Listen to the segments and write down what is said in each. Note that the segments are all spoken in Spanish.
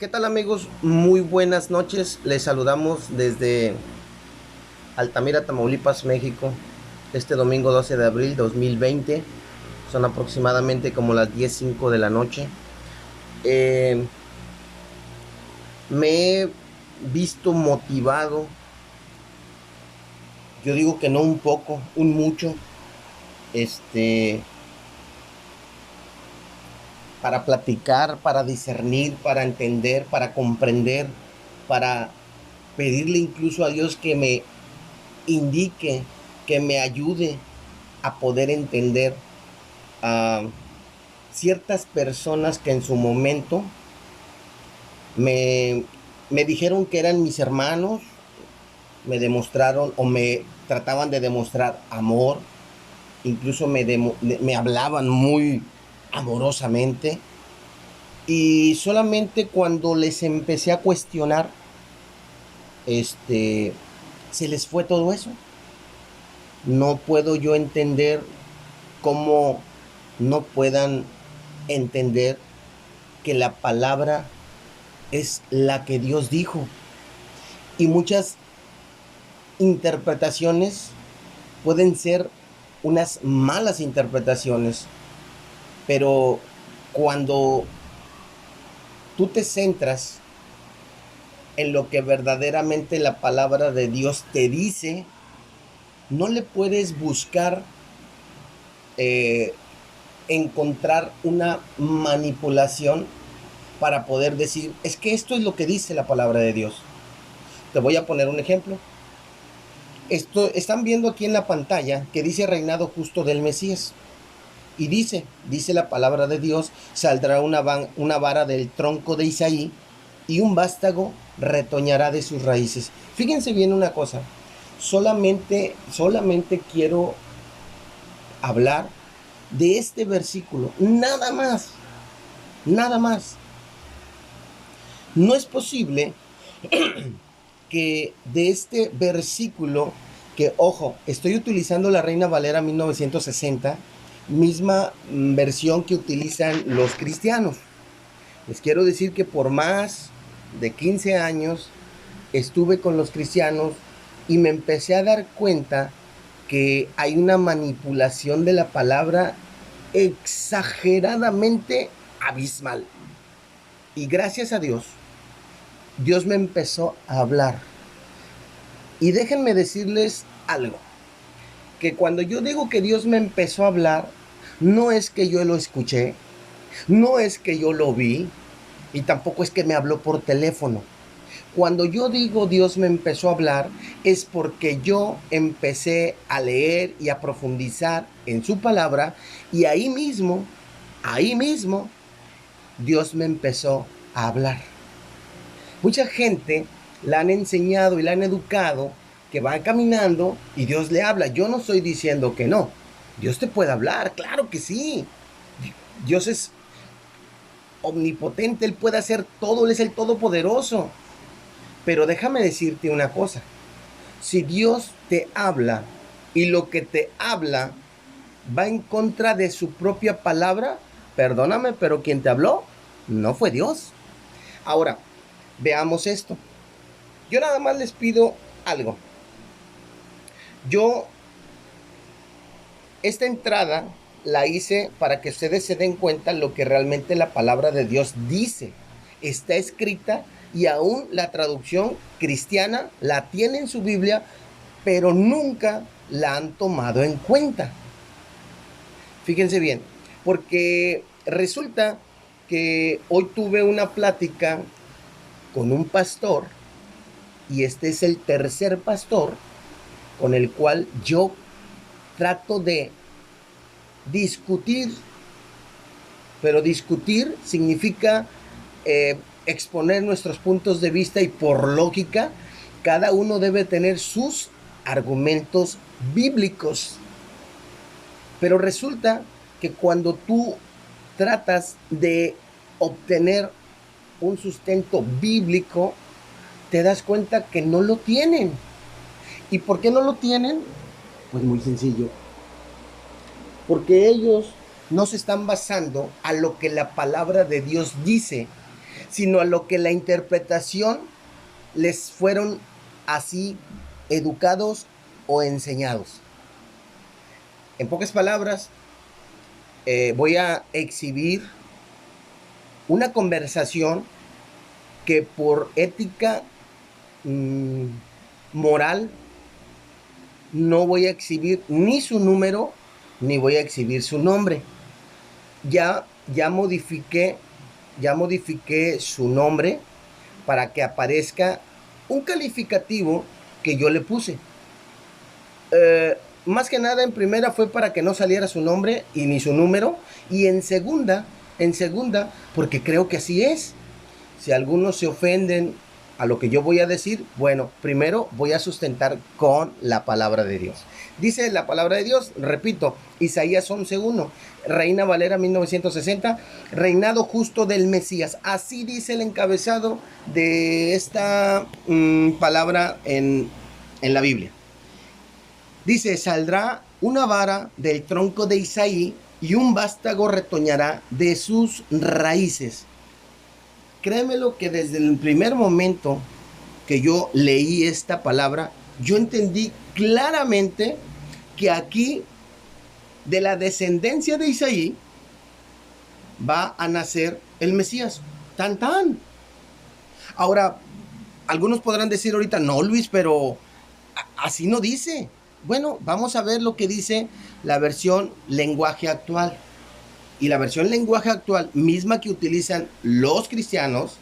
¿Qué tal amigos? Muy buenas noches. Les saludamos desde Altamira, Tamaulipas, México. Este domingo 12 de abril 2020. Son aproximadamente como las 10:05 de la noche. Eh, Me he visto motivado. Yo digo que no un poco, un mucho. Este, para platicar, para discernir, para entender, para comprender, para pedirle incluso a Dios que me indique, que me ayude a poder entender a ciertas personas que en su momento me, me dijeron que eran mis hermanos, me demostraron o me trataban de demostrar amor, incluso me hablaban muy amorosamente, y solamente cuando les empecé a cuestionar, se les fue todo eso. No puedo yo entender cómo no puedan entender que la palabra es la que Dios dijo. Y muchas interpretaciones pueden ser unas malas interpretaciones, pero cuando tú te centras en lo que verdaderamente la palabra de Dios te dice, no le puedes buscar eh, encontrar una manipulación para poder decir, es que esto es lo que dice la palabra de Dios. Te voy a poner un ejemplo. Están viendo aquí en la pantalla que dice reinado justo del Mesías. Y dice la palabra de Dios, saldrá una vara del tronco de Isaí y un vástago retoñará de sus raíces. Fíjense bien una cosa, solamente quiero hablar de este versículo, nada más, nada más. No es posible que de este versículo, que ojo, estoy utilizando la Reina Valera 1960, misma versión que utilizan los cristianos. Les quiero decir que por más de 15 años estuve con los cristianos y me empecé a dar cuenta que hay una manipulación de la palabra exageradamente abismal. Y gracias a Dios, Dios me empezó a hablar. Y déjenme decirles algo, que cuando yo digo que Dios me empezó a hablar, no es que yo lo escuché, no es que yo lo vi, y tampoco es que me habló por teléfono. Cuando yo digo Dios me empezó a hablar, es porque yo empecé a leer y a profundizar en su palabra, y ahí mismo, Dios me empezó a hablar. Mucha gente la han enseñado y la han educado que va caminando y Dios le habla. Yo no estoy diciendo que no. Dios te puede hablar, claro que sí. Dios es omnipotente, Él puede hacer todo, Él es el todopoderoso. Pero déjame decirte una cosa. Si Dios te habla y lo que te habla va en contra de su propia palabra, perdóname, pero quien te habló no fue Dios. Ahora, veamos esto. Yo nada más les pido algo. Yo esta entrada la hice para que ustedes se den cuenta lo que realmente la palabra de Dios dice. Está escrita y aún la traducción cristiana la tiene en su Biblia, pero nunca la han tomado en cuenta. Fíjense bien, porque resulta que hoy tuve una plática con un pastor y este es el tercer pastor con el cual yo trato de discutir, pero discutir significa exponer nuestros puntos de vista y por lógica cada uno debe tener sus argumentos bíblicos. Pero resulta que cuando tú tratas de obtener un sustento bíblico, te das cuenta que no lo tienen. ¿Y por qué no lo tienen? Pues muy sencillo. Porque ellos no se están basando a lo que la palabra de Dios dice, sino a lo que la interpretación les fueron así educados o enseñados. En pocas palabras, voy a exhibir una conversación que por ética moral no voy a exhibir ni su número ni voy a exhibir su nombre. Ya modifiqué su nombre para que aparezca un calificativo que yo le puse. Más que nada, en primera fue para que no saliera su nombre y ni su número, y en segunda, porque creo que así es. Si algunos se ofenden a lo que yo voy a decir, bueno, primero voy a sustentar con la palabra de Dios. Dice la palabra de Dios, repito, Isaías 11:1, Reina Valera 1960, reinado justo del Mesías. Así dice el encabezado de esta palabra en la Biblia. Dice, saldrá una vara del tronco de Isaí y un vástago retoñará de sus raíces. Créemelo que desde el primer momento que yo leí esta palabra, yo entendí claramente que aquí, de la descendencia de Isaí, va a nacer el Mesías. ¡Tan, tan! Ahora, algunos podrán decir ahorita, no, Luis, pero así no dice. Bueno, vamos a ver lo que dice la versión lenguaje actual. Y la versión lenguaje actual, misma que utilizan los cristianos,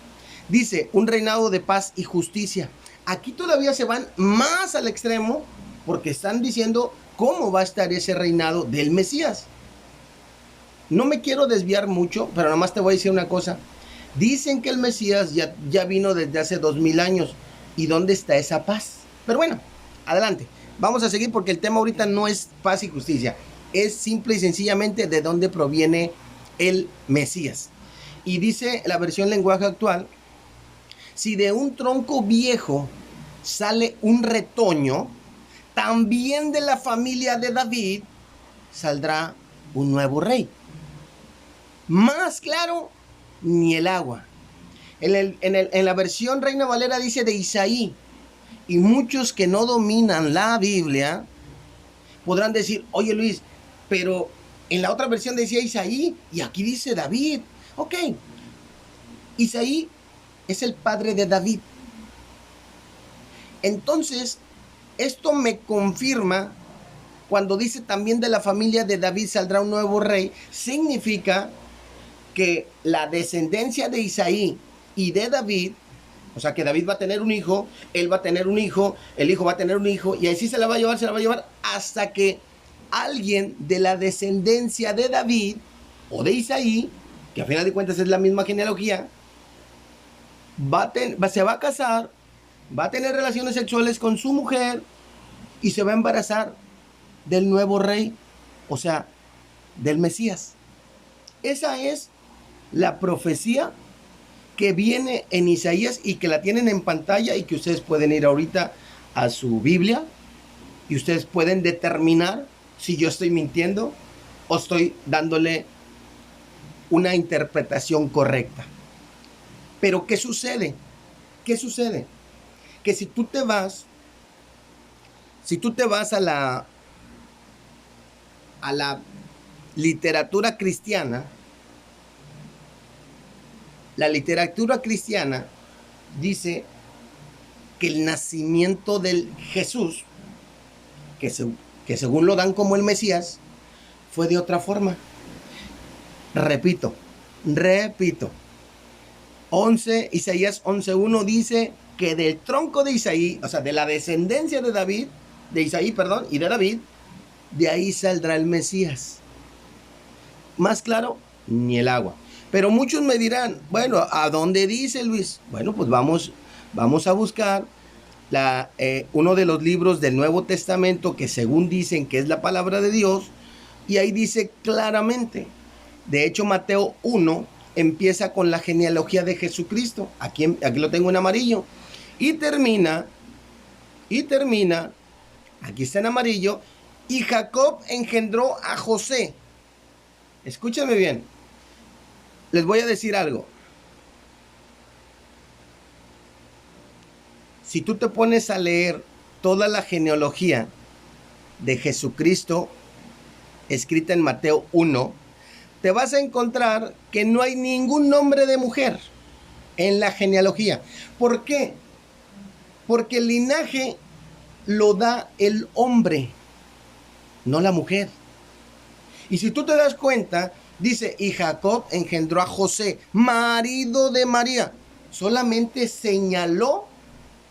dice un reinado de paz y justicia. Aquí todavía se van más al extremo porque están diciendo cómo va a estar ese reinado del Mesías. No me quiero desviar mucho, pero nada más te voy a decir una cosa. Dicen que el Mesías ya vino desde hace 2000 años. ¿Y dónde está esa paz? Pero bueno, adelante. Vamos a seguir porque el tema ahorita no es paz y justicia. Es simple y sencillamente de dónde proviene el Mesías. Y dice la versión lenguaje actual, si de un tronco viejo sale un retoño, también de la familia de David saldrá un nuevo rey. Más claro, ni el agua. En la versión Reina Valera dice de Isaí. Y muchos que no dominan la Biblia podrán decir, oye Luis, pero en la otra versión decía Isaí y aquí dice David. Ok, Isaí es el padre de David. Entonces, esto me confirma cuando dice también de la familia de David saldrá un nuevo rey. Significa que la descendencia de Isaí y de David, o sea que David va a tener un hijo, él va a tener un hijo, el hijo va a tener un hijo, y así se la va a llevar hasta que alguien de la descendencia de David o de Isaí, que a final de cuentas es la misma genealogía, se va a casar, va a tener relaciones sexuales con su mujer y se va a embarazar del nuevo rey, o sea, del Mesías. Esa es la profecía que viene en Isaías y que la tienen en pantalla y que ustedes pueden ir ahorita a su Biblia y ustedes pueden determinar si yo estoy mintiendo o estoy dándole una interpretación correcta. Pero ¿qué sucede? ¿Qué sucede? Que si tú te vas a la literatura cristiana, la literatura cristiana dice que el nacimiento del Jesús, que según lo dan como el Mesías, fue de otra forma. Repito. Isaías 11:1 dice que del tronco de Isaí, o sea, de la descendencia de Isaí, y de David, de ahí saldrá el Mesías. Más claro, ni el agua. Pero muchos me dirán, bueno, ¿a dónde dice Luis? Bueno, pues vamos a buscar uno de los libros del Nuevo Testamento que según dicen que es la palabra de Dios, y ahí dice claramente. De hecho, Mateo 1 empieza con la genealogía de Jesucristo. Aquí lo tengo en amarillo. Y termina, aquí está en amarillo, y Jacob engendró a José. Escúchame bien. Les voy a decir algo. Si tú te pones a leer toda la genealogía de Jesucristo escrita en Mateo 1, te vas a encontrar que no hay ningún nombre de mujer en la genealogía. ¿Por qué? Porque el linaje lo da el hombre, no la mujer. Y si tú te das cuenta, dice, y Jacob engendró a José, marido de María. Solamente señaló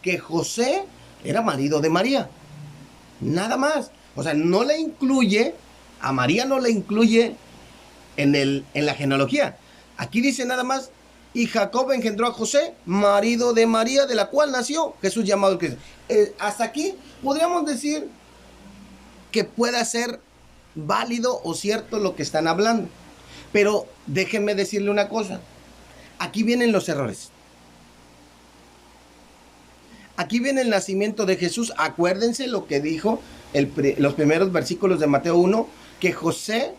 que José era marido de María. Nada más. O sea, no le incluye, a María no le incluye en la genealogía. Aquí dice nada más, y Jacob engendró a José, marido de María, de la cual nació Jesús llamado el Cristo. Hasta aquí podríamos decir que pueda ser válido o cierto lo que están hablando. Pero déjenme decirle una cosa. Aquí vienen los errores. Aquí viene el nacimiento de Jesús. Acuérdense lo que dijo los primeros versículos de Mateo 1, que José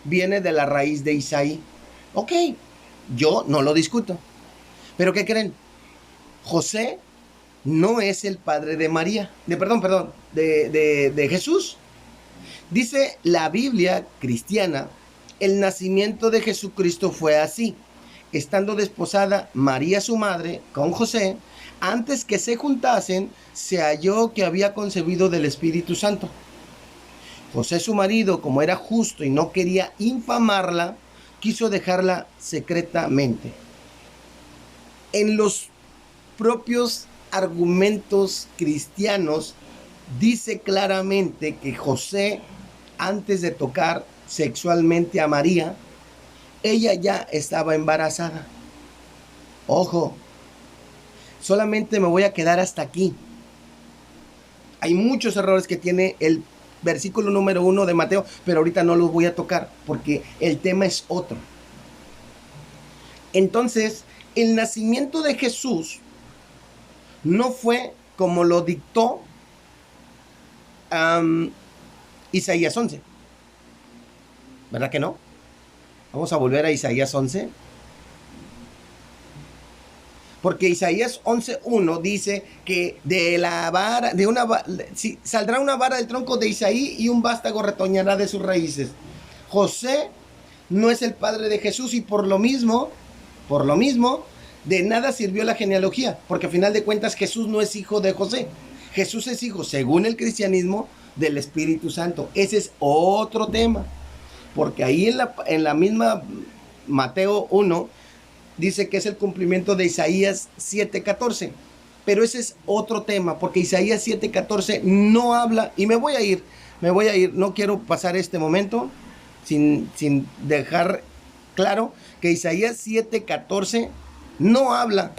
viene de la raíz de Isaí. Ok, yo no lo discuto. Pero ¿qué creen? José no es el padre de María. De Jesús. Dice la Biblia cristiana, el nacimiento de Jesucristo fue así. Estando desposada María su madre con José, antes que se juntasen, se halló que había concebido del Espíritu Santo. José su marido, como era justo y no quería infamarla, quiso dejarla secretamente. En los propios argumentos cristianos dice claramente que José, antes de tocar sexualmente a María, ella ya estaba embarazada. Ojo, solamente me voy a quedar hasta aquí. Hay muchos errores que tiene el versículo número 1 de Mateo, pero ahorita no los voy a tocar porque el tema es otro. Entonces, el nacimiento de Jesús no fue como lo dictó Isaías 11. ¿Verdad que no? Vamos a volver a Isaías 11. Porque Isaías 11:1 dice que de la vara, saldrá una vara del tronco de Isaí y un vástago retoñará de sus raíces. José no es el padre de Jesús y por lo mismo, de nada sirvió la genealogía, porque al final de cuentas Jesús no es hijo de José. Jesús es hijo, según el cristianismo, del Espíritu Santo. Ese es otro tema, porque ahí en la misma Mateo 1 dice que es el cumplimiento de Isaías 7:14, pero ese es otro tema, porque Isaías 7:14 no habla, y me voy a ir, no quiero pasar este momento sin dejar claro que Isaías 7:14 no habla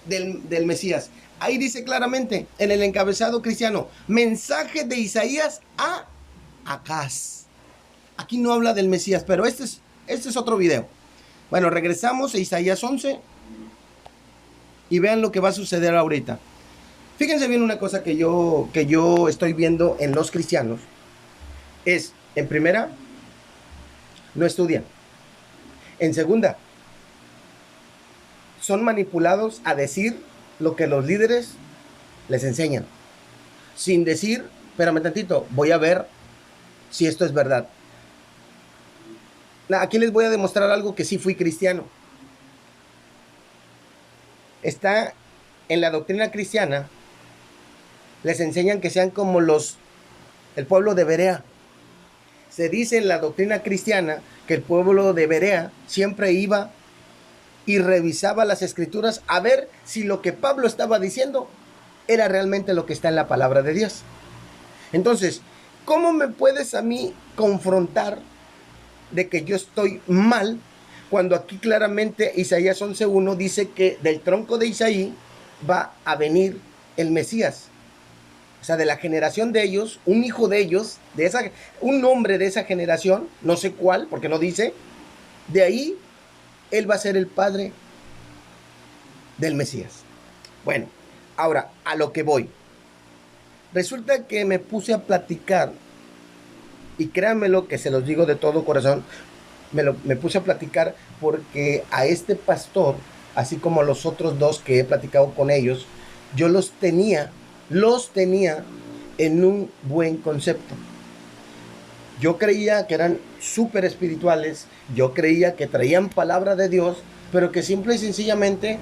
del Mesías. Ahí dice claramente en el encabezado cristiano, mensaje de Isaías a Acaz. Aquí no habla del Mesías, pero este es otro video. Bueno, regresamos a Isaías 11 y vean lo que va a suceder ahorita. Fíjense bien una cosa que yo estoy viendo en los cristianos. Es, en primera, no estudian. En segunda, son manipulados a decir lo que los líderes les enseñan. Sin decir, espérame tantito, voy a ver si esto es verdad. Aquí les voy a demostrar algo que sí fui cristiano. Está en la doctrina cristiana, les enseñan que sean como el pueblo de Berea. Se dice en la doctrina cristiana que el pueblo de Berea siempre iba y revisaba las escrituras a ver si lo que Pablo estaba diciendo era realmente lo que está en la palabra de Dios. Entonces, ¿cómo me puedes a mí confrontar de que yo estoy mal cuando aquí claramente Isaías 11:1 dice que del tronco de Isaí va a venir el Mesías? O sea, de la generación de ellos, un hijo de ellos, un hombre de esa generación, no sé cuál, porque no dice, de ahí él va a ser el padre del Mesías. Bueno, ahora a lo que voy. Resulta que me puse a platicar, y créanmelo que se los digo de todo corazón, me puse a platicar porque a este pastor, así como los otros dos que he platicado con ellos, yo los tenía en un buen concepto. Yo creía que eran súper espirituales, yo creía que traían palabra de Dios, pero que simple y sencillamente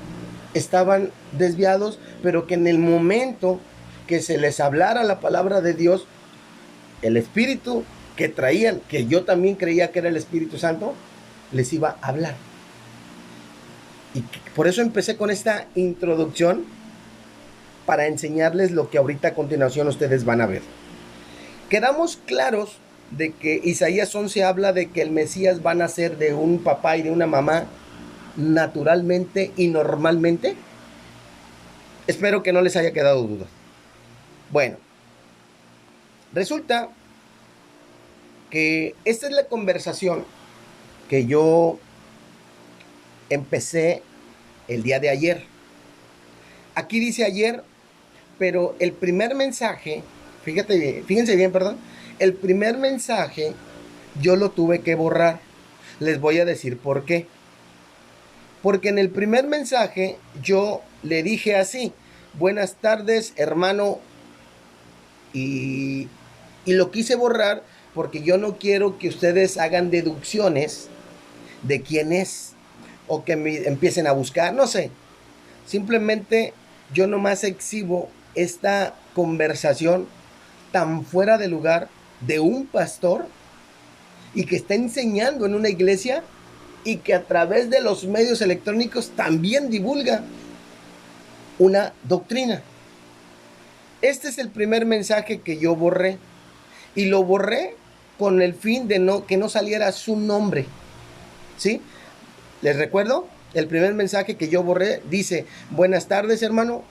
estaban desviados, pero que en el momento que se les hablara la palabra de Dios, el Espíritu que traían, que yo también creía que era el Espíritu Santo, les iba a hablar. Y por eso empecé con esta introducción, para enseñarles lo que ahorita a continuación ustedes van a ver. Quedamos claros de que Isaías 11 habla de que el Mesías va a nacer de un papá y de una mamá naturalmente y normalmente. Espero que no les haya quedado duda. Bueno, resulta que esta es la conversación que yo empecé el día de ayer. Aquí dice ayer, pero el primer mensaje, fíjense bien, perdón, el primer mensaje yo lo tuve que borrar. Les voy a decir por qué. Porque en el primer mensaje yo le dije así: buenas tardes, hermano, y lo quise borrar porque yo no quiero que ustedes hagan deducciones de quién es, o que empiecen a buscar, no sé. Simplemente yo nomás exhibo esta conversación tan fuera de lugar de un pastor y que está enseñando en una iglesia y que a través de los medios electrónicos también divulga una doctrina. Este es el primer mensaje que yo borré, y lo borré con el fin de que no saliera su nombre, ¿sí? Les recuerdo, el primer mensaje que yo borré dice: buenas tardes, hermano,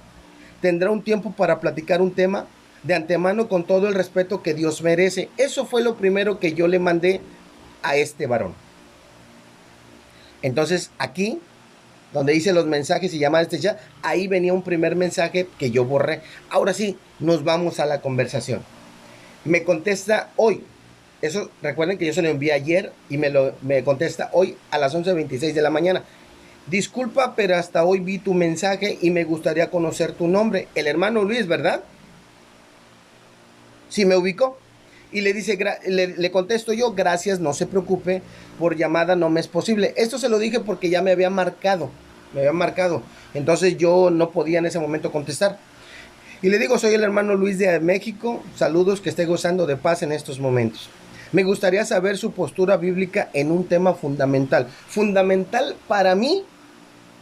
tendrá un tiempo para platicar un tema, de antemano con todo el respeto que Dios merece. Eso fue lo primero que yo le mandé a este varón. Entonces aquí, donde dice los mensajes y llamadas este chat, ahí venía un primer mensaje que yo borré. Ahora sí, nos vamos a la conversación. Me contesta hoy. Eso, recuerden que yo se lo envié ayer y me contesta hoy a las 11:26 de la mañana. Disculpa, pero hasta hoy vi tu mensaje y me gustaría conocer tu nombre. El hermano Luis, ¿verdad? Sí, me ubicó. Y le dice, le contesto yo: gracias, no se preocupe, por llamada no me es posible. Esto se lo dije porque ya me había marcado. Entonces yo no podía en ese momento contestar. Y le digo: soy el hermano Luis de México. Saludos, que esté gozando de paz en estos momentos. Me gustaría saber su postura bíblica en un tema fundamental. Fundamental para mí,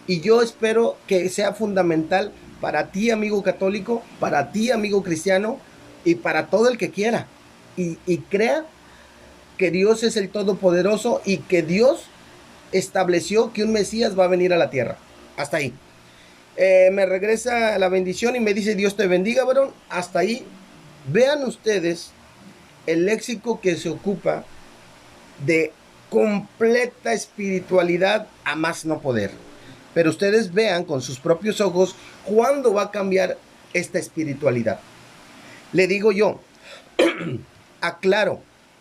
y yo espero que sea fundamental para ti, amigo católico, para ti, amigo cristiano, y para todo el que quiera. Y crea que Dios es el Todopoderoso y que Dios estableció que un Mesías va a venir a la tierra. Hasta ahí. Me regresa la bendición y me dice: Dios te bendiga, varón. Hasta ahí. Vean ustedes el léxico que se ocupa de completa espiritualidad a más no poder. Pero ustedes vean con sus propios ojos cuándo va a cambiar esta espiritualidad. Le digo yo, aclaro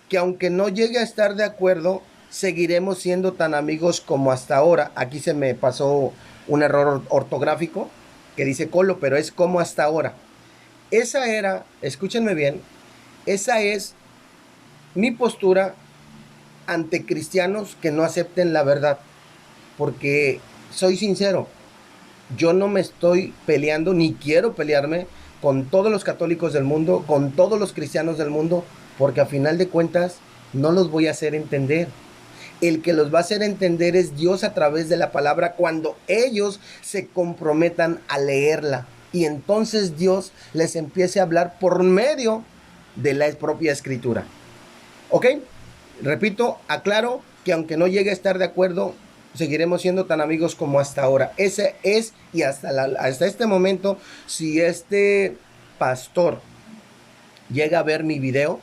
que aunque no llegue a estar de acuerdo, seguiremos siendo tan amigos como hasta ahora. Aquí se me pasó un error ortográfico que dice colo, pero es como hasta ahora. Esa era, escúchenme bien, esa es mi postura ante cristianos que no acepten la verdad. Porque soy sincero, yo no me estoy peleando, ni quiero pelearme con todos los católicos del mundo, con todos los cristianos del mundo, porque a final de cuentas no los voy a hacer entender. El que los va a hacer entender es Dios a través de la palabra, cuando ellos se comprometan a leerla. Y entonces Dios les empiece a hablar por medio de la propia escritura. ¿Ok? Repito, aclaro que aunque no llegue a estar de acuerdo, seguiremos siendo tan amigos como hasta ahora. Ese es, y hasta este momento, si este pastor llega a ver mi video,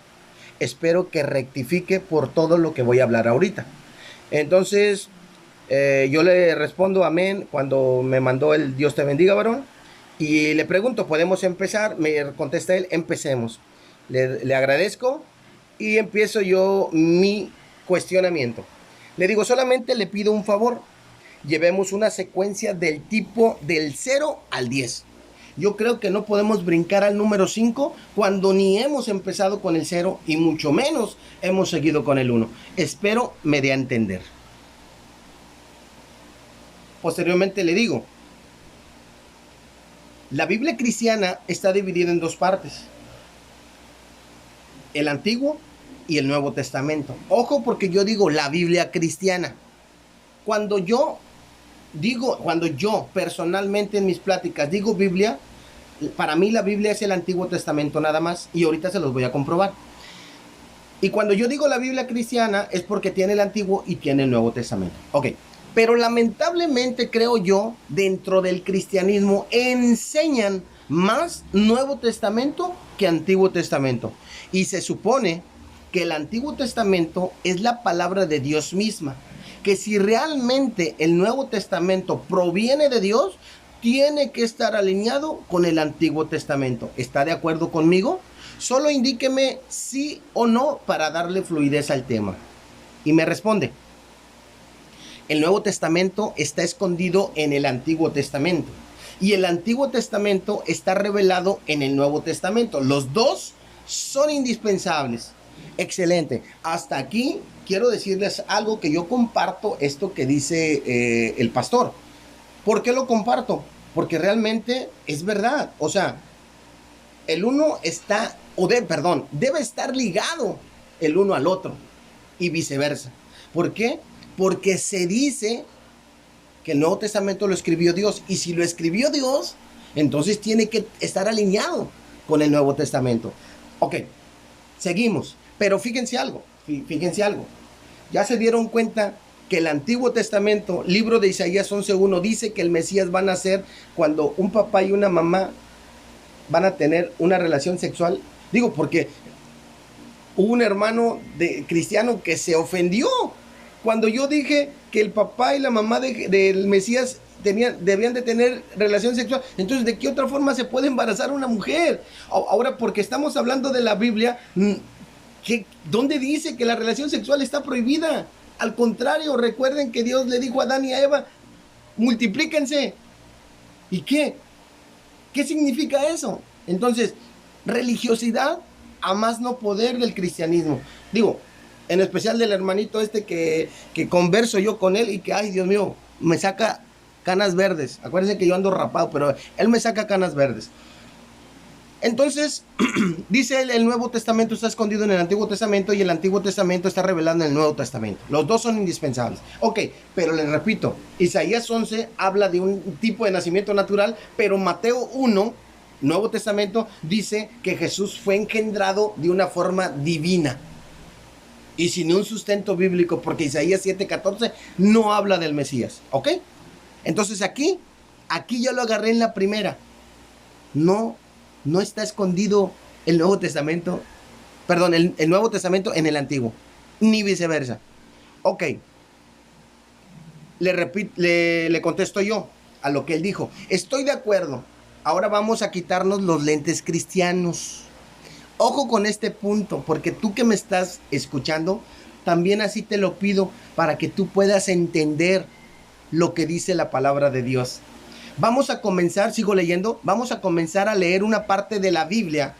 espero que rectifique por todo lo que voy a hablar ahorita. Entonces, yo le respondo amén cuando me mandó el Dios te bendiga, varón. Y le pregunto, ¿podemos empezar? Me contesta él: empecemos. Le agradezco y empiezo yo mi cuestionamiento. Le digo: solamente le pido un favor. llevemos una secuencia del tipo del 0 al 10. Yo creo que no podemos brincar al número 5 cuando ni hemos empezado con el 0 y mucho menos hemos seguido con el 1. Espero me dé a entender. Posteriormente le digo, la Biblia cristiana está dividida en dos partes: el Antiguo y el Nuevo Testamento. Ojo, porque yo digo la Biblia cristiana. Cuando yo personalmente en mis pláticas digo Biblia, para mí la Biblia es el Antiguo Testamento nada más, y ahorita se los voy a comprobar. Y cuando yo digo la Biblia cristiana es porque tiene el Antiguo y tiene el Nuevo Testamento. Ok, pero lamentablemente creo yo, dentro del cristianismo enseñan más Nuevo Testamento que Antiguo Testamento. Y se supone que el Antiguo Testamento es la palabra de Dios misma, que si realmente el Nuevo Testamento proviene de Dios, tiene que estar alineado con el Antiguo Testamento. ¿Está de acuerdo conmigo? Solo indíqueme sí o no para darle fluidez al tema. Y me responde: el Nuevo Testamento está escondido en el Antiguo Testamento, y el Antiguo Testamento está revelado en el Nuevo Testamento. Los dos son indispensables. Excelente. Hasta aquí quiero decirles algo que yo comparto, esto que dice el pastor. ¿Por qué lo comparto? Porque realmente es verdad. O sea, el uno está, debe estar ligado el uno al otro y viceversa. ¿Por qué? Porque se dice que el Nuevo Testamento lo escribió Dios, y si lo escribió Dios, entonces tiene que estar alineado con el Nuevo Testamento. Ok, seguimos. Pero fíjense algo. Ya se dieron cuenta que el Antiguo Testamento, libro de Isaías 11:1, dice que el Mesías va a nacer cuando un papá y una mamá van a tener una relación sexual. Digo, porque hubo un hermano cristiano que se ofendió cuando yo dije que el papá y la mamá del Mesías debían de tener relación sexual. Entonces, ¿de qué otra forma se puede embarazar una mujer? Ahora, porque estamos hablando de la Biblia, ¿dónde dice que la relación sexual está prohibida? Al contrario, recuerden que Dios le dijo a Adán y a Eva: multiplíquense. ¿Y qué? ¿Qué significa eso? Entonces, religiosidad a más no poder del cristianismo. Digo, en especial del hermanito que converso yo con él y que, ay, Dios mío, me saca canas verdes. Acuérdense que yo ando rapado, pero él me saca canas verdes. Entonces, dice el Nuevo Testamento está escondido en el Antiguo Testamento, y el Antiguo Testamento está revelado en el Nuevo Testamento. Los dos son indispensables. Ok, pero les repito, Isaías 11 habla de un tipo de nacimiento natural, pero Mateo 1, Nuevo Testamento, dice que Jesús fue engendrado de una forma divina y sin un sustento bíblico, porque Isaías 7:14 no habla del Mesías. ¿Ok? Entonces aquí ya lo agarré en la primera. No está escondido el Nuevo Testamento, perdón, el Nuevo Testamento en el Antiguo, ni viceversa. Ok, le contesto yo a lo que él dijo. Estoy de acuerdo. Ahora vamos a quitarnos los lentes cristianos. Ojo con este punto, porque tú que me estás escuchando, también así te lo pido, para que tú puedas entender lo que dice la palabra de Dios. Vamos a comenzar, sigo leyendo, vamos a comenzar a leer una parte de la Biblia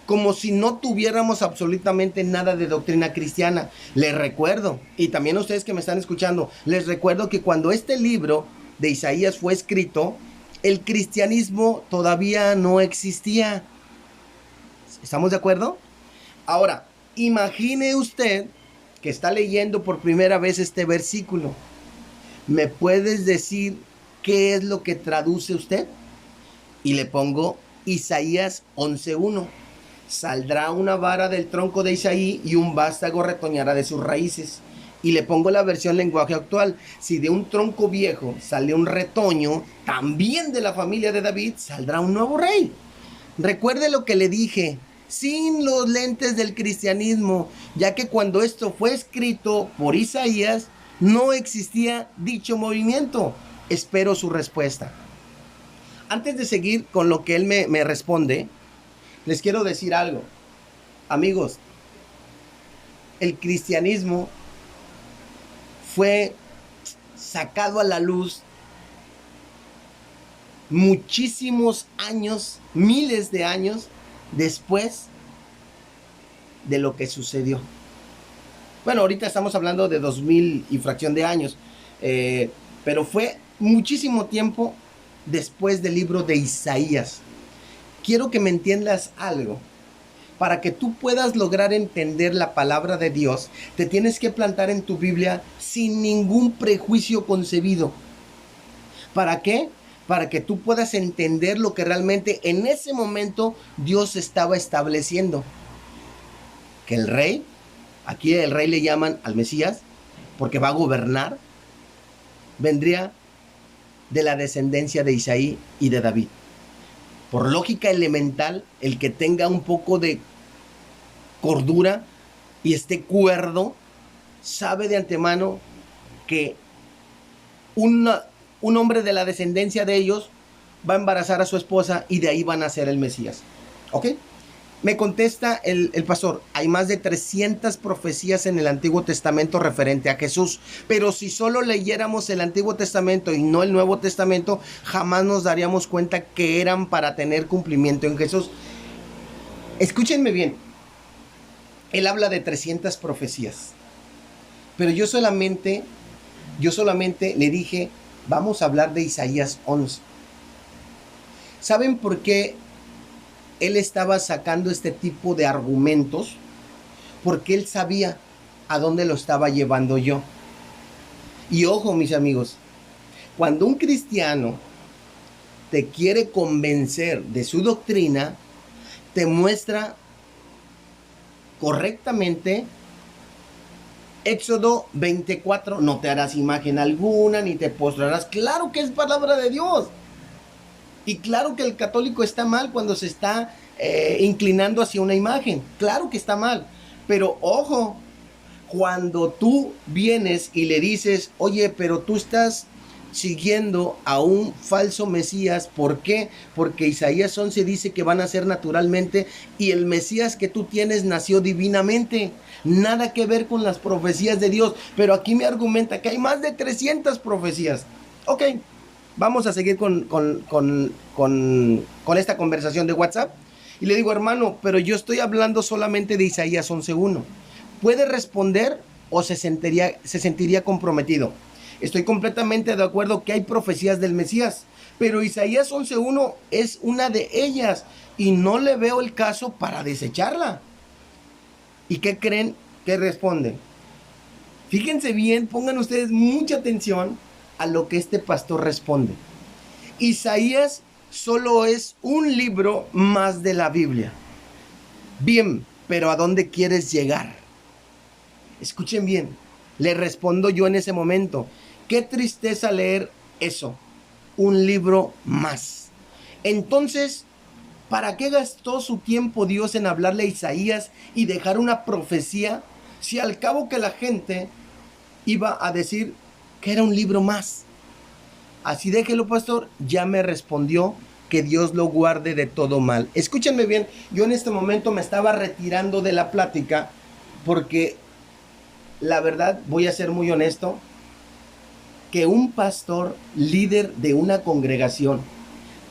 como si no tuviéramos absolutamente nada de doctrina cristiana. Les recuerdo, y también a ustedes que me están escuchando, les recuerdo que cuando este libro de Isaías fue escrito, el cristianismo todavía no existía. ¿Estamos de acuerdo? Ahora, imagine usted que está leyendo por primera vez este versículo. ¿Me puedes decir qué es lo que traduce usted? Y le pongo Isaías 11:1. Saldrá una vara del tronco de Isaí y un vástago retoñará de sus raíces. Y le pongo la versión lenguaje actual. Si de un tronco viejo sale un retoño, también de la familia de David saldrá un nuevo rey. Recuerde lo que le dije, sin los lentes del cristianismo, ya que cuando esto fue escrito por Isaías, no existía dicho movimiento. Espero su respuesta. Antes de seguir con lo que él me responde, les quiero decir algo. Amigos, el cristianismo fue sacado a la luz muchísimos años, miles de años después de lo que sucedió. Bueno, ahorita estamos hablando de 2000 y fracción de años, pero fue muchísimo tiempo después del libro de Isaías. Quiero que me entiendas algo. Para que tú puedas lograr entender la palabra de Dios, te tienes que plantar en tu Biblia sin ningún prejuicio concebido. ¿Para qué? Para que tú puedas entender lo que realmente en ese momento Dios estaba estableciendo. Que el rey, aquí el rey le llaman al Mesías, porque va a gobernar, vendría de la descendencia de Isaí y de David. Por lógica elemental, el que tenga un poco de cordura y esté cuerdo, sabe de antemano que un hombre de la descendencia de ellos va a embarazar a su esposa y de ahí van a ser el Mesías. ¿Ok? Me contesta el pastor, hay más de 300 profecías en el Antiguo Testamento referente a Jesús, pero si solo leyéramos el Antiguo Testamento y no el Nuevo Testamento, jamás nos daríamos cuenta que eran para tener cumplimiento en Jesús. Escúchenme bien, él habla de 300 profecías, pero yo solamente le dije, vamos a hablar de Isaías 11. ¿Saben por qué él estaba sacando este tipo de argumentos? Porque él sabía a dónde lo estaba llevando yo. Y ojo, mis amigos, cuando un cristiano te quiere convencer de su doctrina, te muestra correctamente Éxodo 24, no te harás imagen alguna, ni te postrarás. Claro que es palabra de Dios. Y claro que el católico está mal cuando se está inclinando hacia una imagen. Claro que está mal. Pero ojo, cuando tú vienes y le dices, oye, pero tú estás siguiendo a un falso Mesías. ¿Por qué? Porque Isaías 11 dice que van a ser naturalmente y el Mesías que tú tienes nació divinamente. Nada que ver con las profecías de Dios. Pero aquí me argumenta que hay más de 300 profecías. Ok, vamos a seguir con esta conversación de WhatsApp. Y le digo, hermano, pero yo estoy hablando solamente de Isaías 11.1. ¿Puede responder o se sentiría comprometido? Estoy completamente de acuerdo que hay profecías del Mesías, pero Isaías 11.1 es una de ellas y no le veo el caso para desecharla. ¿Y qué creen que responde? Fíjense bien, pongan ustedes mucha atención a lo que este pastor responde. Isaías solo es un libro más de la Biblia. Bien, pero ¿a dónde quieres llegar? Escuchen bien, le respondo yo en ese momento. Qué tristeza leer eso, un libro más. Entonces, ¿para qué gastó su tiempo Dios en hablarle a Isaías y dejar una profecía si al cabo que la gente iba a decir que era un libro más? Así déjelo, pastor, ya me respondió que Dios lo guarde de todo mal. Escúchenme bien, yo en este momento me estaba retirando de la plática porque la verdad, voy a ser muy honesto, que un pastor líder de una congregación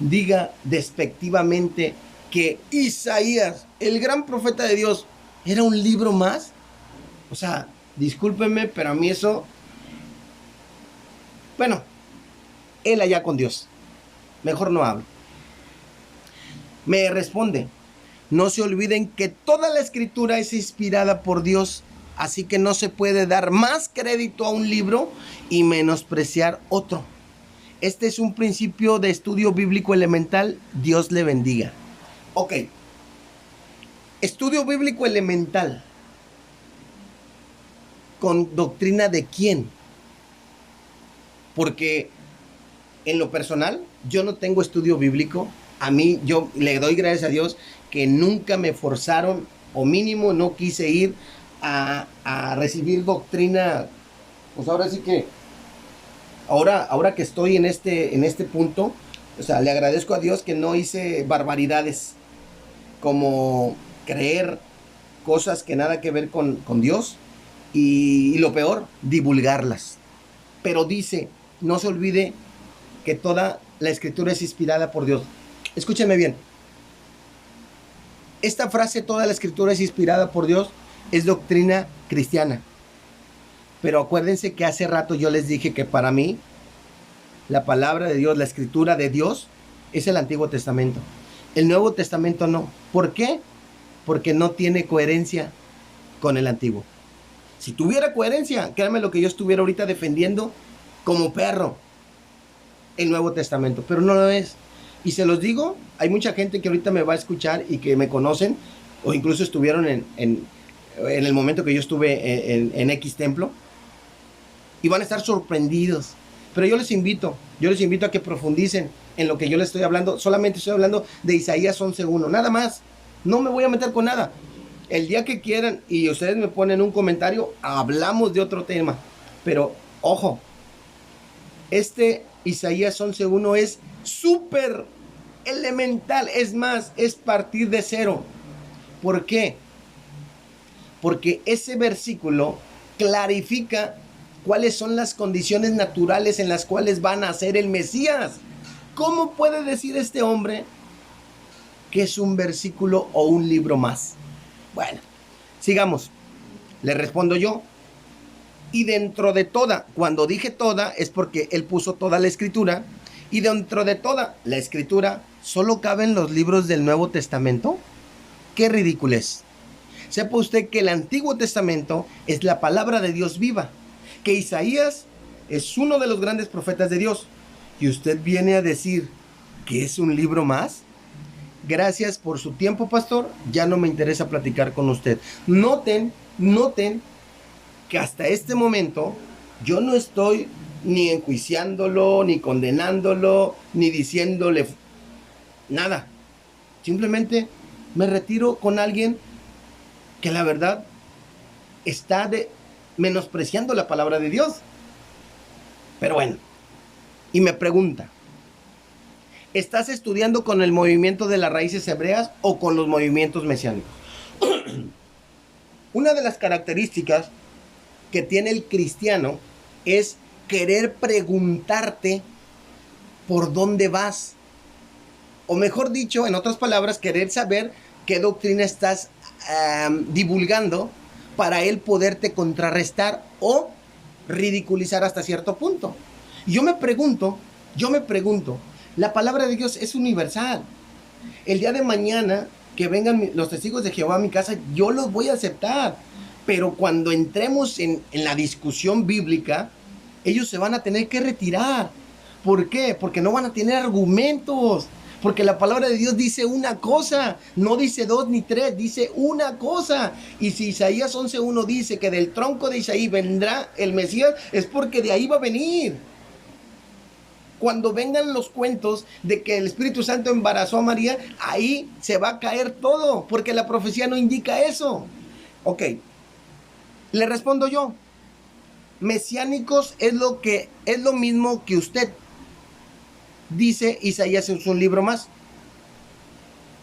diga despectivamente que Isaías, el gran profeta de Dios, era un libro más. O sea, discúlpenme, pero a mí eso, bueno, él allá con Dios, mejor no hablo. Me responde, no se olviden que toda la escritura es inspirada por Dios, así que no se puede dar más crédito a un libro y menospreciar otro. Este es un principio de estudio bíblico elemental. Dios le bendiga. Ok. Estudio bíblico elemental. ¿Con doctrina de quién? Porque en lo personal, yo no tengo estudio bíblico. A mí, yo le doy gracias a Dios que nunca me forzaron, o mínimo no quise ir a recibir doctrina. Pues ahora sí que, ahora que estoy en este punto, o sea, le agradezco a Dios que no hice barbaridades como creer cosas que nada que ver con Dios y lo peor, divulgarlas. pero dice, no se olvide que toda la escritura es inspirada por Dios. Escúchenme bien. Esta frase, toda la escritura es inspirada por Dios, es doctrina cristiana. Pero acuérdense que hace rato yo les dije que para mí, la palabra de Dios, la escritura de Dios, es el Antiguo Testamento. El Nuevo Testamento no. ¿Por qué? Porque no tiene coherencia con el Antiguo. Si tuviera coherencia, créanme lo que yo estuviera ahorita defendiendo como perro el Nuevo Testamento, pero no lo es. Y se los digo, hay mucha gente que ahorita me va a escuchar y que me conocen, o incluso estuvieron en el momento que yo estuve en X templo, y van a estar sorprendidos. Pero yo les invito a que profundicen en lo que yo les estoy hablando. Solamente estoy hablando de Isaías 11:1, nada más. No me voy a meter con nada. El día que quieran y ustedes me ponen un comentario, hablamos de otro tema. Pero, ojo, este Isaías 11:1 es súper elemental. Es más, es partir de cero. ¿Por qué? Porque ese versículo clarifica cuáles son las condiciones naturales en las cuales va a nacer el Mesías. ¿Cómo puede decir este hombre que es un versículo o un libro más? Bueno, sigamos. Le respondo yo. Y dentro de toda, cuando dije toda, es porque él puso toda la escritura. Y dentro de toda la escritura, ¿solo caben los libros del Nuevo Testamento? ¡Qué ridiculez! Sepa usted que el Antiguo Testamento es la palabra de Dios viva. Que Isaías es uno de los grandes profetas de Dios. Y usted viene a decir que es un libro más. Gracias por su tiempo, pastor. Ya no me interesa platicar con usted. Noten que hasta este momento yo no estoy ni enjuiciándolo, ni condenándolo, ni diciéndole nada. Simplemente me retiro con alguien que la verdad está menospreciando la palabra de Dios. Pero bueno, y me pregunta, ¿estás estudiando con el movimiento de las raíces hebreas o con los movimientos mesiánicos? Una de las características que tiene el cristiano es querer preguntarte por dónde vas. O mejor dicho, en otras palabras, querer saber qué doctrina estás divulgando para él poderte contrarrestar o ridiculizar hasta cierto punto. Yo me pregunto, la palabra de Dios es universal. El día de mañana que vengan los testigos de Jehová a mi casa, yo los voy a aceptar. Pero cuando entremos en la discusión bíblica, ellos se van a tener que retirar. ¿Por qué? Porque no van a tener argumentos. Porque la palabra de Dios dice una cosa, no dice dos ni tres, dice una cosa. Y si Isaías 11:1 dice que del tronco de Isaí vendrá el Mesías, es porque de ahí va a venir. Cuando vengan los cuentos de que el Espíritu Santo embarazó a María, ahí se va a caer todo, porque la profecía no indica eso. Ok, le respondo yo. Mesiánicos es lo mismo que usted dice Isaías es un libro más.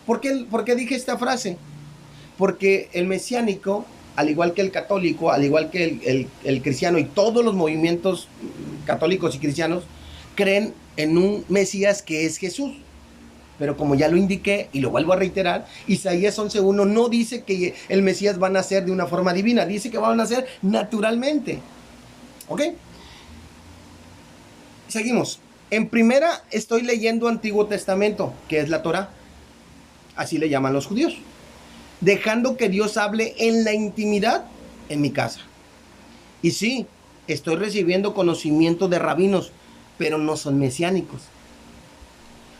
¿Por qué dije esta frase? Porque el mesiánico, al igual que el católico, al igual que el cristiano y todos los movimientos católicos y cristianos, creen en un Mesías que es Jesús. Pero como ya lo indiqué y lo vuelvo a reiterar, Isaías 11:1 no dice que el Mesías va a nacer de una forma divina, dice que va a nacer naturalmente. ¿Ok? Seguimos. En primera estoy leyendo Antiguo Testamento, que es la Torá. Así le llaman los judíos. Dejando que Dios hable en la intimidad en mi casa. Y sí, estoy recibiendo conocimiento de rabinos, pero no son mesiánicos.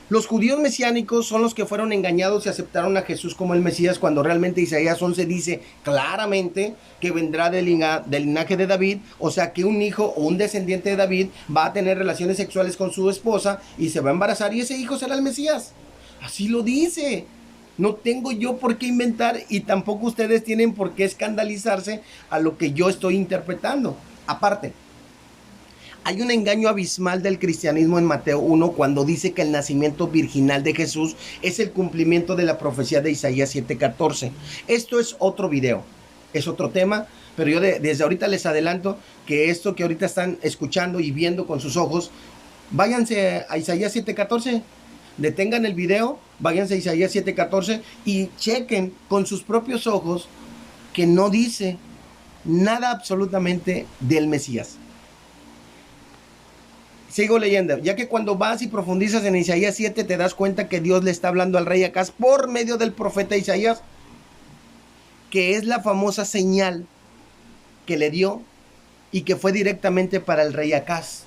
Los judíos mesiánicos son los que fueron engañados y aceptaron a Jesús como el Mesías, cuando realmente Isaías 11 dice claramente que vendrá del linaje de David, o sea que un hijo o un descendiente de David va a tener relaciones sexuales con su esposa y se va a embarazar y ese hijo será el Mesías. Así lo dice. No tengo yo por qué inventar y tampoco ustedes tienen por qué escandalizarse a lo que yo estoy interpretando. Aparte, hay un engaño abismal del cristianismo en Mateo 1 cuando dice que el nacimiento virginal de Jesús es el cumplimiento de la profecía de Isaías 7:14. Esto es otro video. es otro tema, pero yo desde ahorita les adelanto que esto que ahorita están escuchando y viendo con sus ojos, váyanse a Isaías 7:14, detengan el video, váyanse a Isaías 7:14 y chequen con sus propios ojos que no dice nada absolutamente del Mesías. Sigo leyendo, ya que cuando vas y profundizas en Isaías 7 te das cuenta que Dios le está hablando al rey Acaz por medio del profeta Isaías, que es la famosa señal que le dio y que fue directamente para el rey Acaz.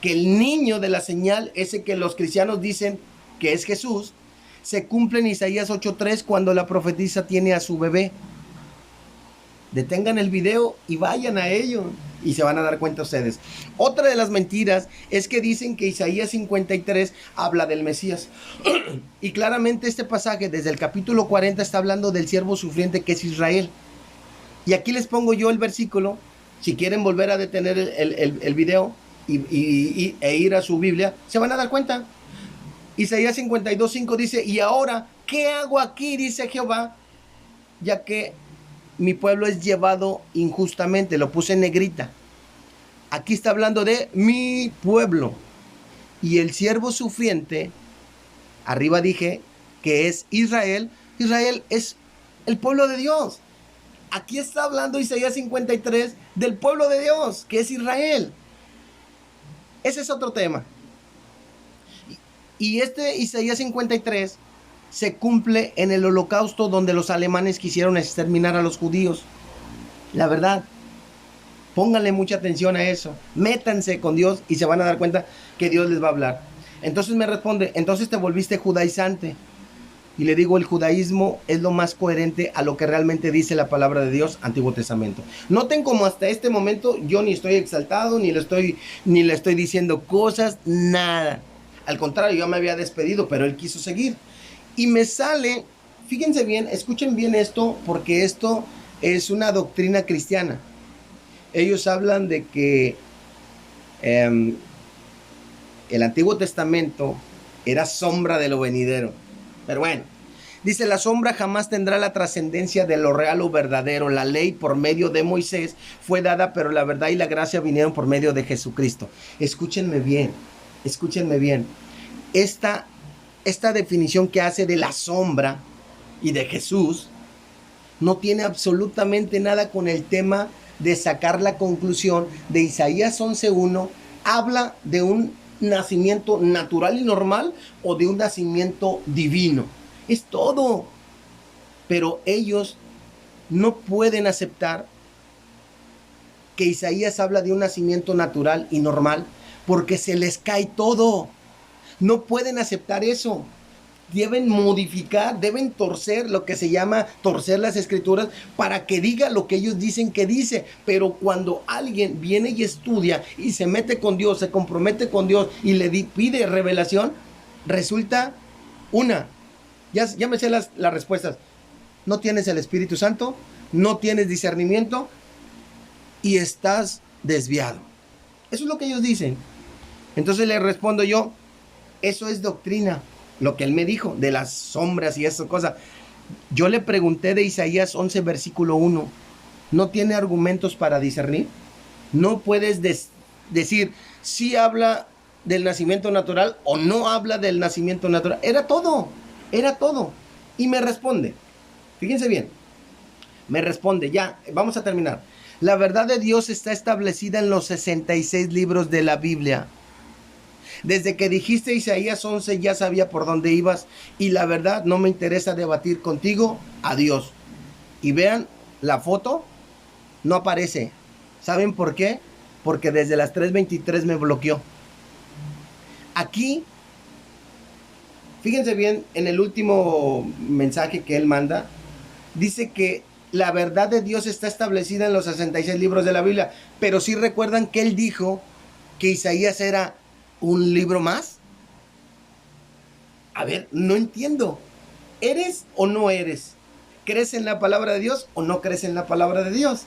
Que el niño de la señal, ese que los cristianos dicen que es Jesús, se cumple en Isaías 8:3 cuando la profetisa tiene a su bebé. Detengan el video y vayan a ello y se van a dar cuenta ustedes. Otra de las mentiras es que dicen que Isaías 53 habla del Mesías. Y claramente este pasaje desde el capítulo 40 está hablando del siervo sufriente que es Israel. Y aquí les pongo yo el versículo, si quieren volver a detener el video e ir a su Biblia, se van a dar cuenta. Isaías 52:5 dice, y ahora, ¿qué hago aquí? Dice Jehová, ya que mi pueblo es llevado injustamente. Lo puse en negrita. Aquí está hablando de mi pueblo. Y el siervo sufriente, arriba dije que es Israel. Israel es el pueblo de Dios. Aquí está hablando Isaías 53 del pueblo de Dios, que es Israel. Ese es otro tema. Y este Isaías 53 se cumple en el Holocausto, donde los alemanes quisieron exterminar a los judíos. La verdad, pónganle mucha atención a eso. Métanse con Dios y se van a dar cuenta que Dios les va a hablar. Entonces me responde, entonces te volviste judaizante. Y le digo, el judaísmo es lo más coherente a lo que realmente dice la palabra de Dios, Antiguo Testamento. Noten como hasta este momento yo ni estoy exaltado, ni le estoy diciendo cosas, nada. Al contrario, yo me había despedido, pero él quiso seguir. Y me sale, fíjense bien, escuchen bien esto, porque esto es una doctrina cristiana. Ellos hablan de que el Antiguo Testamento era sombra de lo venidero. Pero bueno, dice, la sombra jamás tendrá la trascendencia de lo real o verdadero. La ley por medio de Moisés fue dada, pero la verdad y la gracia vinieron por medio de Jesucristo. Escúchenme bien, escúchenme bien. Esta definición que hace de la sombra y de Jesús no tiene absolutamente nada con el tema de sacar la conclusión de Isaías 11:1. Habla de un nacimiento natural y normal o de un nacimiento divino. Es todo. Pero ellos no pueden aceptar que Isaías habla de un nacimiento natural y normal porque se les cae todo. No pueden aceptar eso. Deben modificar, deben torcer lo que se llama torcer las escrituras para que diga lo que ellos dicen que dice. Pero cuando alguien viene y estudia y se mete con Dios, se compromete con Dios y le pide revelación, resulta ya me sé las respuestas. No tienes el Espíritu Santo, no tienes discernimiento y estás desviado. Eso es lo que ellos dicen. Entonces le respondo yo, eso es doctrina, lo que él me dijo de las sombras y esas cosas. Yo le pregunté de Isaías 11 versículo 1, ¿no tiene argumentos para discernir? No puedes decir si habla del nacimiento natural o no habla del nacimiento natural. Era todo. Y me responde, fíjense bien, me responde, ya, vamos a terminar. La verdad de Dios está establecida en los 66 libros de la Biblia. Desde que dijiste Isaías 11 ya sabía por dónde ibas y la verdad no me interesa debatir contigo. Adiós. Y vean, la foto no aparece. ¿Saben por qué? Porque desde las 3:23 me bloqueó. Aquí, fíjense bien, en el último mensaje que él manda, dice que la verdad de Dios está establecida en los 66 libros de la Biblia. Pero sí recuerdan que él dijo que Isaías era un libro más. A ver, no entiendo. ¿Eres o no eres? ¿Crees en la palabra de Dios o no crees en la palabra de Dios?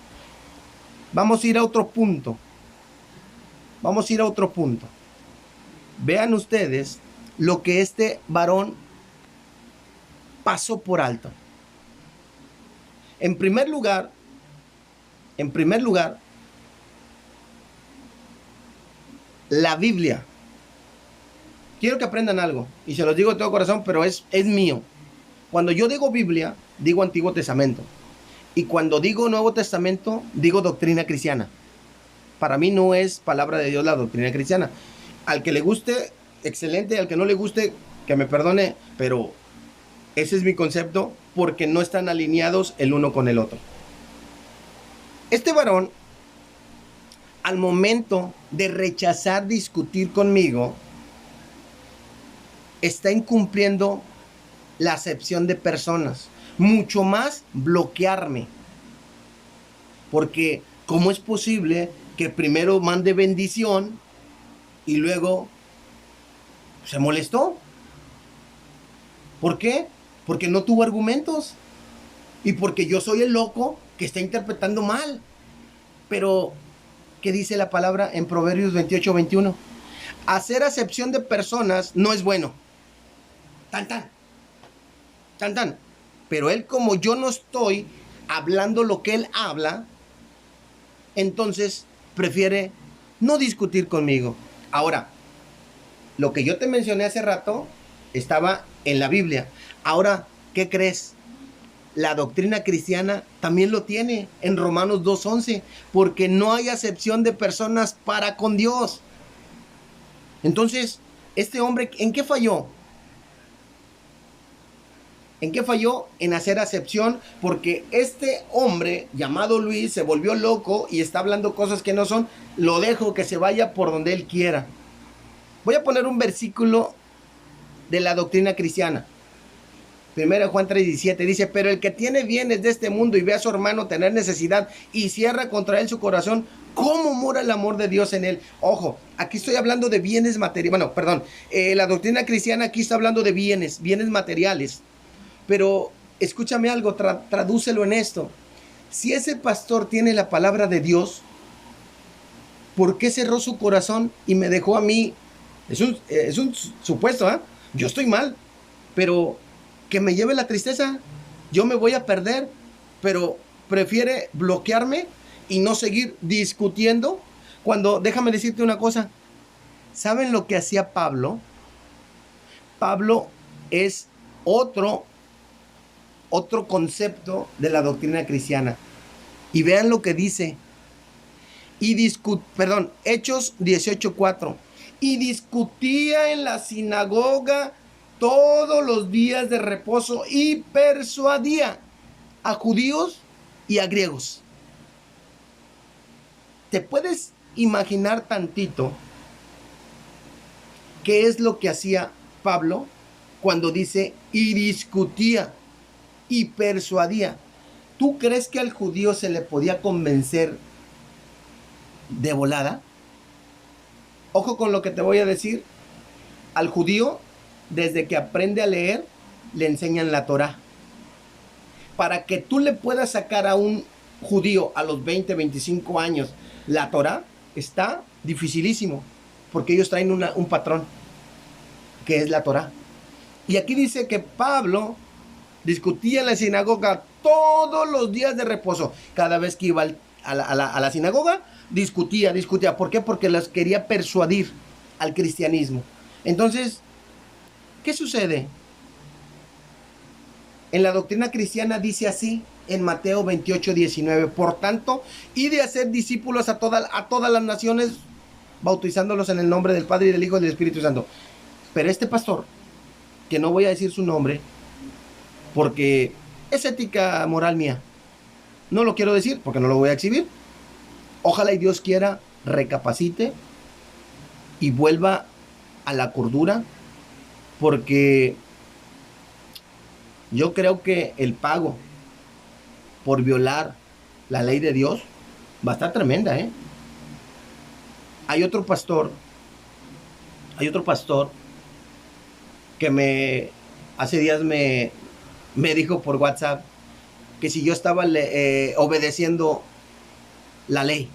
Vamos a ir a otro punto. Vean ustedes lo que este varón pasó por alto. En primer lugar, En primer lugar, la Biblia. Quiero que aprendan algo, y se los digo de todo corazón, pero es mío. Cuando yo digo Biblia, digo Antiguo Testamento. Y cuando digo Nuevo Testamento, digo doctrina cristiana. Para mí no es palabra de Dios la doctrina cristiana. Al que le guste, excelente. Al que no le guste, que me perdone. Pero ese es mi concepto, porque no están alineados el uno con el otro. Este varón, al momento de rechazar discutir conmigo, está incumpliendo la acepción de personas. Mucho más bloquearme. Porque ¿cómo es posible que primero mande bendición y luego se molestó? ¿Por qué? Porque no tuvo argumentos. Y porque yo soy el loco que está interpretando mal. Pero, ¿qué dice la palabra en Proverbios 28-21? Hacer acepción de personas no es bueno. Tan, tan. Tan, tan. Pero él, como yo no estoy hablando lo que él habla, entonces prefiere no discutir conmigo. Ahora, lo que yo te mencioné hace rato estaba en la Biblia. Ahora, ¿qué crees? La doctrina cristiana también lo tiene en Romanos 2:11, porque no hay acepción de personas para con Dios. Entonces, este hombre, ¿en qué falló? ¿En qué falló? En hacer acepción, porque este hombre llamado Luis se volvió loco y está hablando cosas que no son. Lo dejo que se vaya por donde él quiera. Voy a poner un versículo de la doctrina cristiana. 1 Juan 3:17 dice: pero el que tiene bienes de este mundo y ve a su hermano tener necesidad y cierra contra él su corazón, ¿cómo mora el amor de Dios en él? Ojo, aquí estoy hablando de bienes materiales. Bueno, perdón, la doctrina cristiana aquí está hablando de bienes materiales. Pero escúchame algo, tradúcelo en esto. Si ese pastor tiene la palabra de Dios, ¿por qué cerró su corazón y me dejó a mí? Es un supuesto, ¿eh? Yo estoy mal, pero que me lleve la tristeza. Yo me voy a perder, pero prefiere bloquearme y no seguir discutiendo. Cuando, déjame decirte una cosa, ¿saben lo que hacía Pablo? Pablo es otro concepto de la doctrina cristiana. Y vean lo que dice. Hechos 18:4. Y discutía en la sinagoga todos los días de reposo y persuadía a judíos y a griegos. ¿Te puedes imaginar tantito qué es lo que hacía Pablo cuando dice y discutía y persuadía? ¿Tú crees que al judío se le podía convencer de volada? Ojo con lo que te voy a decir. Al judío, desde que aprende a leer, le enseñan la Torá. Para que tú le puedas sacar a un judío a los 20, 25 años la Torá, está dificilísimo, porque ellos traen un patrón, que es la Torá. Y aquí dice que Pablo discutía en la sinagoga todos los días de reposo. Cada vez que iba a la sinagoga, discutía. ¿Por qué? Porque las quería persuadir al cristianismo. Entonces, ¿qué sucede? En la doctrina cristiana dice así, en Mateo 28:19: por tanto, id a hacer discípulos a todas las naciones, bautizándolos en el nombre del Padre y del Hijo y del Espíritu Santo. Pero este pastor, que no voy a decir su nombre, porque es ética moral mía, no lo quiero decir porque no lo voy a exhibir. Ojalá y Dios quiera recapacite y vuelva a la cordura, porque yo creo que el pago por violar la ley de Dios va a estar tremenda, ¿eh? Hay otro pastor que hace días me dijo por WhatsApp que si yo estaba obedeciendo la ley.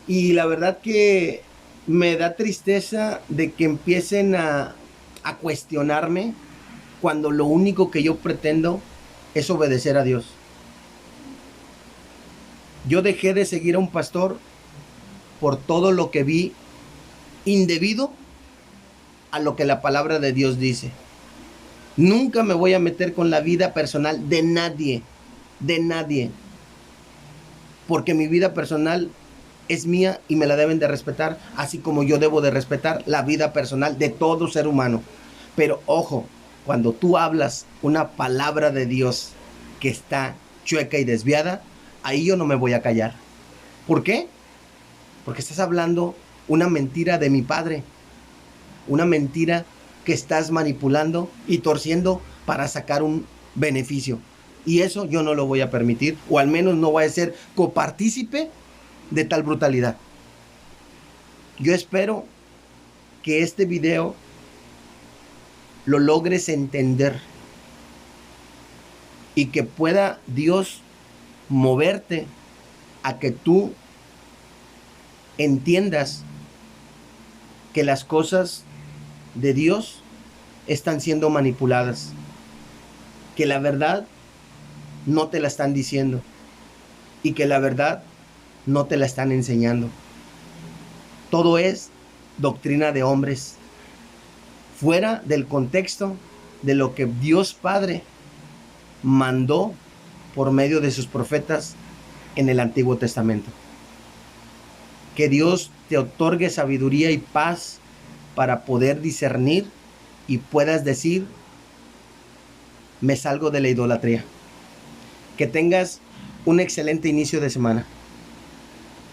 Y la verdad que me da tristeza de que empiecen a cuestionarme cuando lo único que yo pretendo es obedecer a Dios. Yo dejé de seguir a un pastor por todo lo que vi indebido a lo que la palabra de Dios dice. Nunca me voy a meter con la vida personal de nadie, porque mi vida personal es mía y me la deben de respetar, así como yo debo de respetar la vida personal de todo ser humano. Pero ojo, cuando tú hablas una palabra de Dios que está chueca y desviada, ahí yo no me voy a callar. ¿Por qué? Porque estás hablando una mentira de mi Padre, una mentira que estás manipulando y torciendo para sacar un beneficio. Y eso yo no lo voy a permitir, o al menos no voy a ser copartícipe de tal brutalidad. Yo espero que este video lo logres entender y que pueda Dios moverte a que tú entiendas que las cosas de Dios están siendo manipuladas, que la verdad no te la están diciendo y que la verdad no te la están enseñando. Todo es doctrina de hombres, fuera del contexto de lo que Dios Padre mandó por medio de sus profetas en el Antiguo Testamento. Que Dios te otorgue sabiduría y paz para poder discernir y puedas decir, me salgo de la idolatría. Que tengas un excelente inicio de semana.